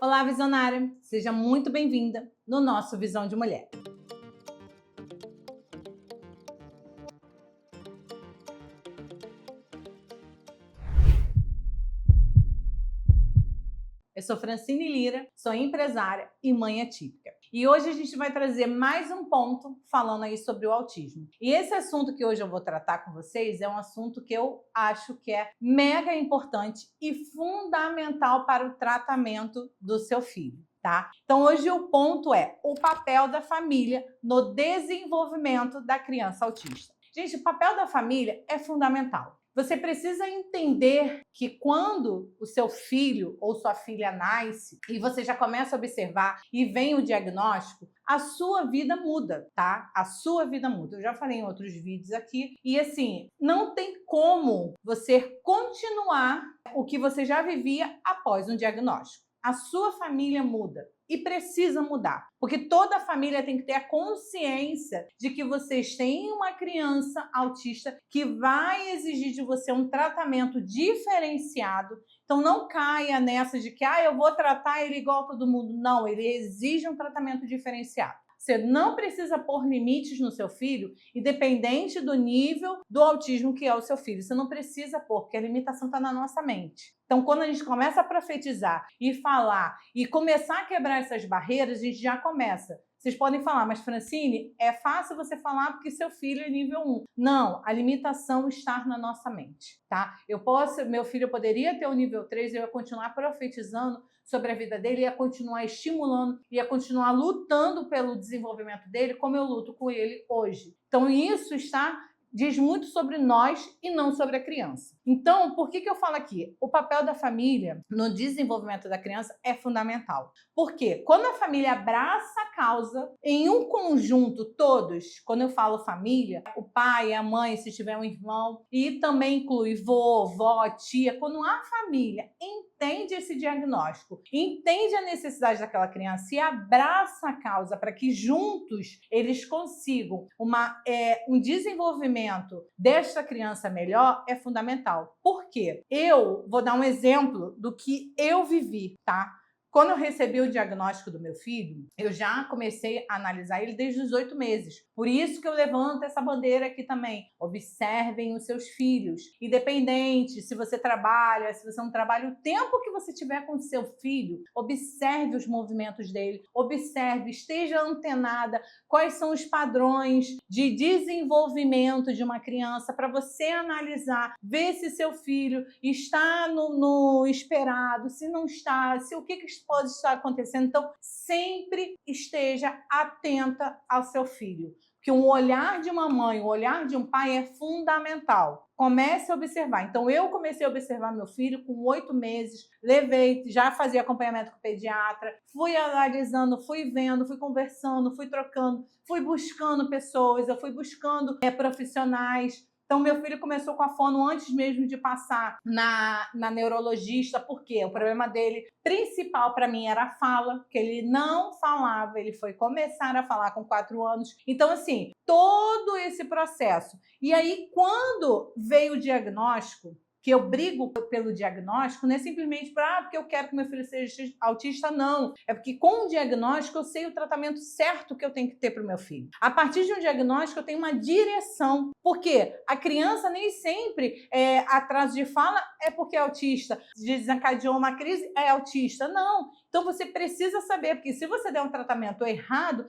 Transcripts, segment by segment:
Olá, visionária! Seja muito bem-vinda no nosso Visão de Mulher. Eu sou Francine Lira, sou empresária e mãe atípica. E hoje a gente vai trazer mais um ponto falando aí sobre o autismo. E esse assunto que hoje eu vou tratar com vocês é um assunto que eu acho que é mega importante e fundamental para o tratamento do seu filho, tá? Então hoje o ponto é o papel da família no desenvolvimento da criança autista. Gente, o papel da família é fundamental. Você precisa entender que quando o seu filho ou sua filha nasce e você já começa a observar e vem o diagnóstico, a sua vida muda, tá? A sua vida muda. Eu já falei em outros vídeos aqui. E assim, não tem como você continuar o que você já vivia após um diagnóstico. A sua família muda e precisa mudar, porque toda família tem que ter a consciência de que vocês têm uma criança autista que vai exigir de você um tratamento diferenciado. Então não caia nessa de que eu vou tratar ele igual a todo mundo. Não, ele exige um tratamento diferenciado. Você não precisa pôr limites no seu filho, independente do nível do autismo que é o seu filho. Você não precisa pôr, porque a limitação está na nossa mente. Então, quando a gente começa a profetizar e falar e começar a quebrar essas barreiras, a gente já começa. Vocês podem falar, mas Francine, é fácil você falar porque seu filho é nível 1. Não, a limitação está na nossa mente, tá? Meu filho poderia ter o nível 3 e eu ia continuar profetizando sobre a vida dele, ia continuar estimulando, ia continuar lutando pelo desenvolvimento dele, como eu luto com ele hoje. Então, isso diz muito sobre nós e não sobre a criança. Então, por que eu falo aqui? O papel da família no desenvolvimento da criança é fundamental. Porque quando a família abraça a causa, em um conjunto, todos, quando eu falo família, o pai, a mãe, se tiver um irmão, e também inclui vó, tia, quando a família entende esse diagnóstico, entende a necessidade daquela criança e abraça a causa para que juntos eles consigam um desenvolvimento desta criança melhor, é fundamental. Por quê? Eu vou dar um exemplo do que eu vivi, tá? Quando eu recebi o diagnóstico do meu filho, eu já comecei a analisar ele desde os 8 meses. Por isso que eu levanto essa bandeira aqui também. Observem os seus filhos. Independente se você trabalha, se você não trabalha, o tempo que você tiver com o seu filho, observe os movimentos dele, observe, esteja antenada, quais são os padrões de desenvolvimento de uma criança para você analisar, ver se seu filho está no esperado, se não está, se o que pode estar acontecendo. Então, sempre esteja atenta ao seu filho. Porque um olhar de uma mãe, um olhar de um pai é fundamental. Comece a observar. Então, eu comecei a observar meu filho com 8 meses, já fazia acompanhamento com o pediatra, fui analisando, fui vendo, fui conversando, fui trocando, fui buscando pessoas, eu fui buscando profissionais. Então, meu filho começou com a fono antes mesmo de passar na neurologista, porque o problema dele principal para mim era a fala, que ele não falava, ele foi começar a falar com 4 anos. Então, assim, todo esse processo. E aí, quando veio o diagnóstico, que eu brigo pelo diagnóstico, não é simplesmente porque eu quero que meu filho seja autista, não. É porque com o diagnóstico eu sei o tratamento certo que eu tenho que ter para o meu filho. A partir de um diagnóstico eu tenho uma direção. Porque a criança nem sempre atraso de fala é porque é autista, desencadeou uma crise, é autista. Não. Então você precisa saber, porque se você der um tratamento errado,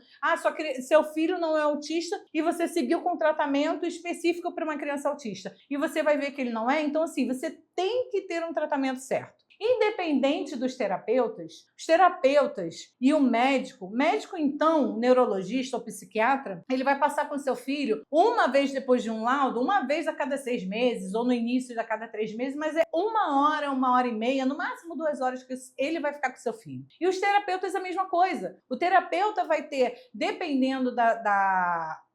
seu filho não é autista e você seguiu com um tratamento específico para uma criança autista e você vai ver que ele não é. Então, assim, você tem que ter um tratamento certo. Independente dos terapeutas, os terapeutas e o médico então, neurologista ou psiquiatra, ele vai passar com seu filho uma vez depois de um laudo, uma vez a cada 6 meses ou no início a cada 3 meses, mas é 1 hora e meia, no máximo 2 horas que ele vai ficar com seu filho. E os terapeutas a mesma coisa. O terapeuta vai ter, dependendo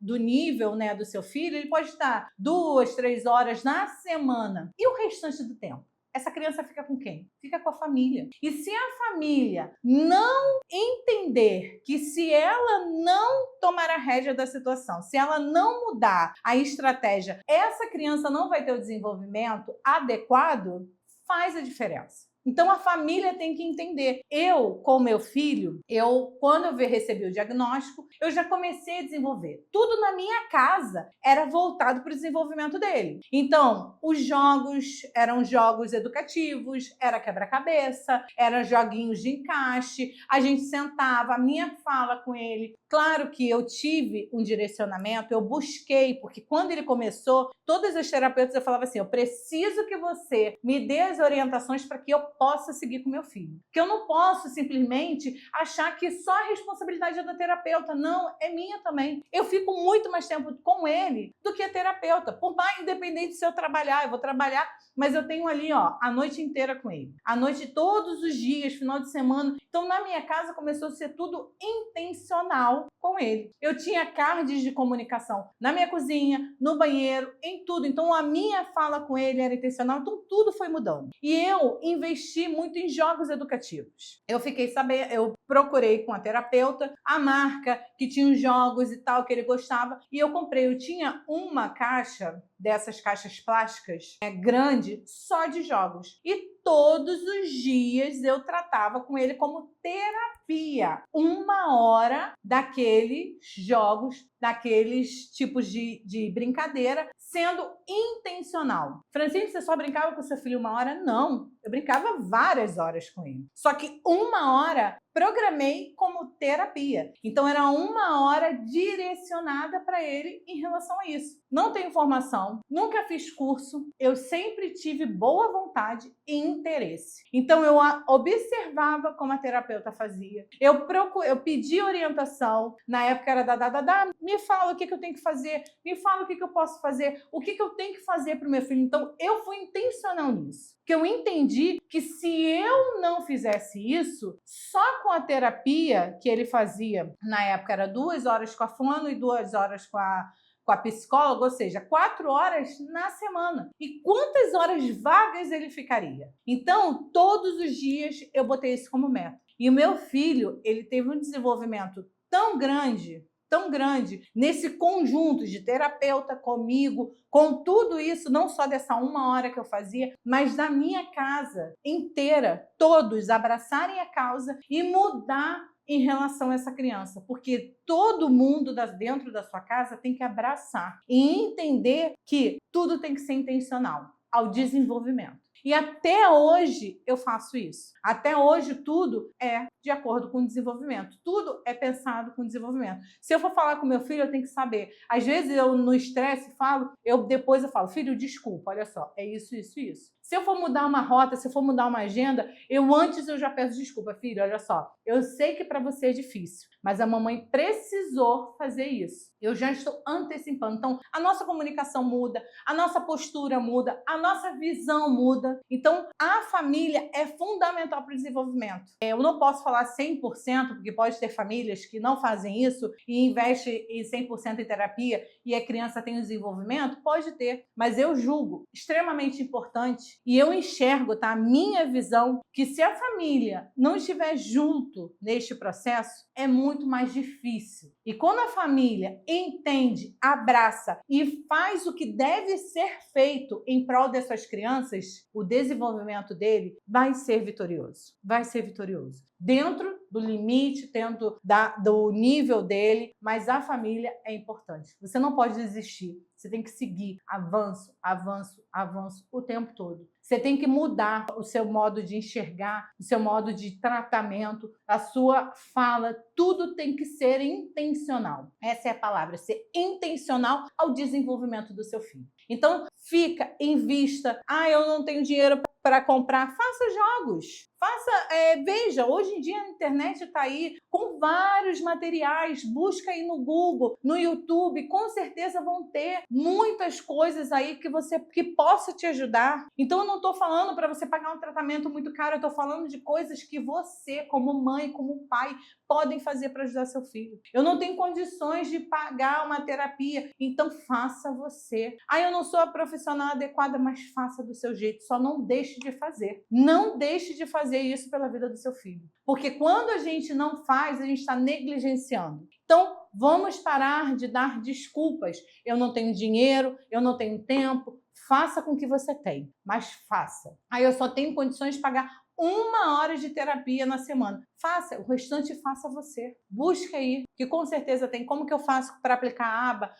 do nível, né, do seu filho, ele pode estar 2, 3 horas na semana. E o restante do tempo? Essa criança fica com quem? Fica com a família. E se a família não entender que se ela não tomar a rédea da situação, se ela não mudar a estratégia, essa criança não vai ter o desenvolvimento adequado, faz a diferença. Então a família tem que entender. Eu, com meu filho, quando eu recebi o diagnóstico, eu já comecei a desenvolver. Tudo na minha casa era voltado para o desenvolvimento dele. Então, os jogos eram jogos educativos, era quebra-cabeça, eram joguinhos de encaixe, a gente sentava, a minha fala com ele. Claro que eu tive um direcionamento, eu busquei, porque quando ele começou, todas as terapeutas eu falava assim, eu preciso que você me dê as orientações para que eu possa seguir com meu filho. Que eu não posso simplesmente achar que só a responsabilidade é da terapeuta. Não, é minha também. Eu fico muito mais tempo com ele do que a terapeuta. Por mais independente se eu trabalhar, eu vou trabalhar, mas eu tenho ali, ó, a noite inteira com ele. A noite todos os dias, final de semana. Então, na minha casa começou a ser tudo intencional com ele. Eu tinha cards de comunicação na minha cozinha, no banheiro, em tudo. Então, a minha fala com ele era intencional. Então, tudo foi mudando. E eu investi muito em jogos educativos. Eu fiquei sabendo, eu procurei com a terapeuta a marca que tinha os jogos e tal que ele gostava e eu comprei. Eu tinha uma caixa dessas caixas plásticas grande só de jogos e todos os dias eu tratava com ele como terapia. 1 hora daqueles jogos, daqueles tipos de brincadeira, sendo intencional. Francine, você só brincava com seu filho 1 hora? Não, eu brincava várias horas com ele. Só que 1 hora programei como terapia. Então era 1 hora direcionada para ele em relação a isso. Não tenho formação, nunca fiz curso, eu sempre tive boa vontade e interesse. Então eu observava como a terapeuta fazia. Eu pedi orientação, na época era da, me fala o que eu tenho que fazer, me fala o que eu posso fazer, o que eu tenho que fazer para o meu filho. Então eu fui intencional nisso. Que eu entendi que se eu não fizesse isso, só com a terapia que ele fazia, na época era 2 horas com a fono e 2 horas com a psicóloga, ou seja, 4 horas na semana. E quantas horas vagas ele ficaria? Então, todos os dias eu botei isso como meta. E o meu filho, ele teve um desenvolvimento tão grande nesse conjunto de terapeuta comigo, com tudo isso, não só dessa 1 hora que eu fazia, mas da minha casa inteira, todos abraçarem a causa e mudar em relação a essa criança, porque todo mundo dentro da sua casa tem que abraçar e entender que tudo tem que ser intencional ao desenvolvimento. E até hoje eu faço isso. Até hoje tudo é de acordo com o desenvolvimento. Tudo é pensado com desenvolvimento. Se eu for falar com meu filho, eu tenho que saber. Às vezes eu no estresse falo, depois eu falo, filho, desculpa, olha só, é isso, isso, isso. Se eu for mudar uma rota, se eu for mudar uma agenda, antes eu já peço desculpa, filho, olha só, eu sei que para você é difícil, mas a mamãe precisou fazer isso. Eu já estou antecipando. Então, a nossa comunicação muda, a nossa postura muda, a nossa visão muda. Então, a família é fundamental para o desenvolvimento. Eu não posso falar 100%, porque pode ter famílias que não fazem isso e investem em 100% em terapia e a criança tem o desenvolvimento, pode ter. Mas eu julgo extremamente importante e eu enxergo, tá? A minha visão, que se a família não estiver junto neste processo, é muito mais difícil. E quando a família entende, abraça e faz o que deve ser feito em prol dessas crianças, o desenvolvimento dele vai ser vitorioso. Vai ser vitorioso. Dentro do limite, dentro do nível dele, mas a família é importante. Você não pode desistir. Você tem que seguir avanço, avanço, avanço o tempo todo. Você tem que mudar o seu modo de enxergar, o seu modo de tratamento, a sua fala, tudo tem que ser intencional. Essa é a palavra, ser intencional ao desenvolvimento do seu filho. Então, invista. Eu não tenho dinheiro para comprar, faça jogos. Veja, hoje em dia a internet está aí com vários materiais, busca aí no Google, no YouTube, com certeza vão ter muitas coisas aí que possa te ajudar. Então eu não estou falando para você pagar um tratamento muito caro, eu estou falando de coisas que você, como mãe, como pai, podem fazer para ajudar seu filho. Eu não tenho condições de pagar uma terapia, então faça você. Eu não sou a profissional adequada, mas faça do seu jeito, só não deixe de fazer. Não deixe de fazer isso pela vida do seu filho. Porque quando a gente não faz, a gente está negligenciando. Então, vamos parar de dar desculpas. Eu não tenho dinheiro, eu não tenho tempo. Faça com o que você tem, mas faça. Eu só tenho condições de pagar 1 hora de terapia na semana. Faça, o restante faça você. Busque aí, que com certeza tem. Como que eu faço para aplicar a aba?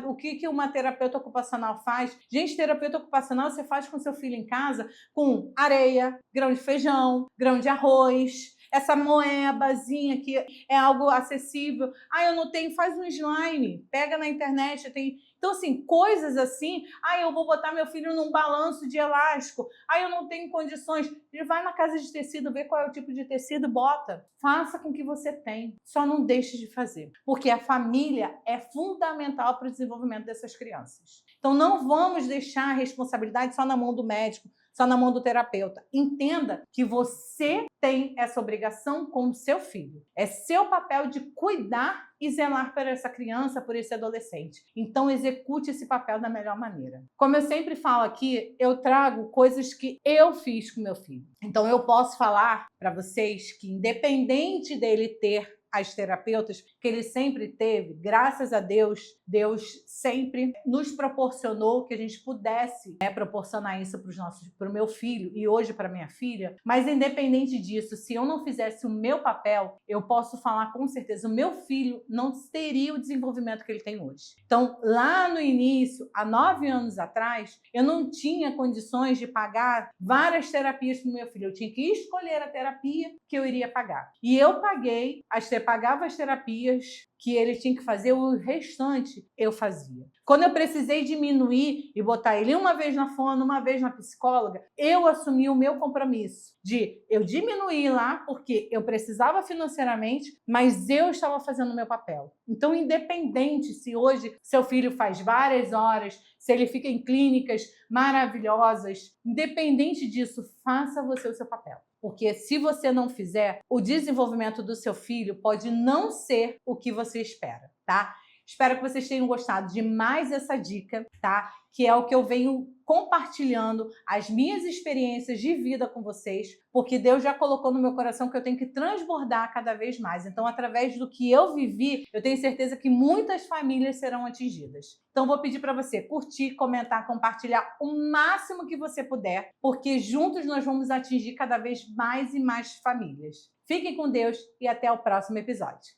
O que uma terapeuta ocupacional faz? Gente, terapeuta ocupacional você faz com seu filho em casa com areia, grão de feijão, grão de arroz, essa moebazinha que é algo acessível. Ah, eu não tenho, faz um slime, pega na internet, tem. Então, assim, coisas assim. Ah, eu vou botar meu filho num balanço de elástico. Ah, eu não tenho condições. Ele vai na casa de tecido, vê qual é o tipo de tecido, bota. Faça com o que você tem. Só não deixe de fazer. Porque a família é fundamental para o desenvolvimento dessas crianças. Então, não vamos deixar a responsabilidade só na mão do médico, só na mão do terapeuta. Entenda que você tem essa obrigação com o seu filho. É seu papel de cuidar e zelar por essa criança, por esse adolescente. Então, execute esse papel da melhor maneira. Como eu sempre falo aqui, eu trago coisas que eu fiz com meu filho. Então, eu posso falar para vocês que, independente dele ter as terapeutas que ele sempre teve, graças a Deus, Deus sempre nos proporcionou que a gente pudesse proporcionar isso para o meu filho e hoje para minha filha. Mas independente disso, se eu não fizesse o meu papel, eu posso falar com certeza, o meu filho não teria o desenvolvimento que ele tem hoje. Então, lá no início, há 9 anos atrás, eu não tinha condições de pagar várias terapias para o meu filho. Eu tinha que escolher a terapia que eu iria pagar. E eu pagava as terapias que ele tinha que fazer, o restante eu fazia. Quando eu precisei diminuir e botar ele uma vez na fono, uma vez na psicóloga, eu assumi o meu compromisso de eu diminuir lá porque eu precisava financeiramente, mas eu estava fazendo o meu papel. Então, independente se hoje seu filho faz várias horas, se ele fica em clínicas maravilhosas, independente disso, faça você o seu papel. Porque se você não fizer, o desenvolvimento do seu filho pode não ser o que você espera, tá? Espero que vocês tenham gostado de mais essa dica, tá? Que é o que eu venho compartilhando, as minhas experiências de vida com vocês, porque Deus já colocou no meu coração que eu tenho que transbordar cada vez mais. Então, através do que eu vivi, eu tenho certeza que muitas famílias serão atingidas. Então, vou pedir para você curtir, comentar, compartilhar o máximo que você puder, porque juntos nós vamos atingir cada vez mais e mais famílias. Fiquem com Deus e até o próximo episódio.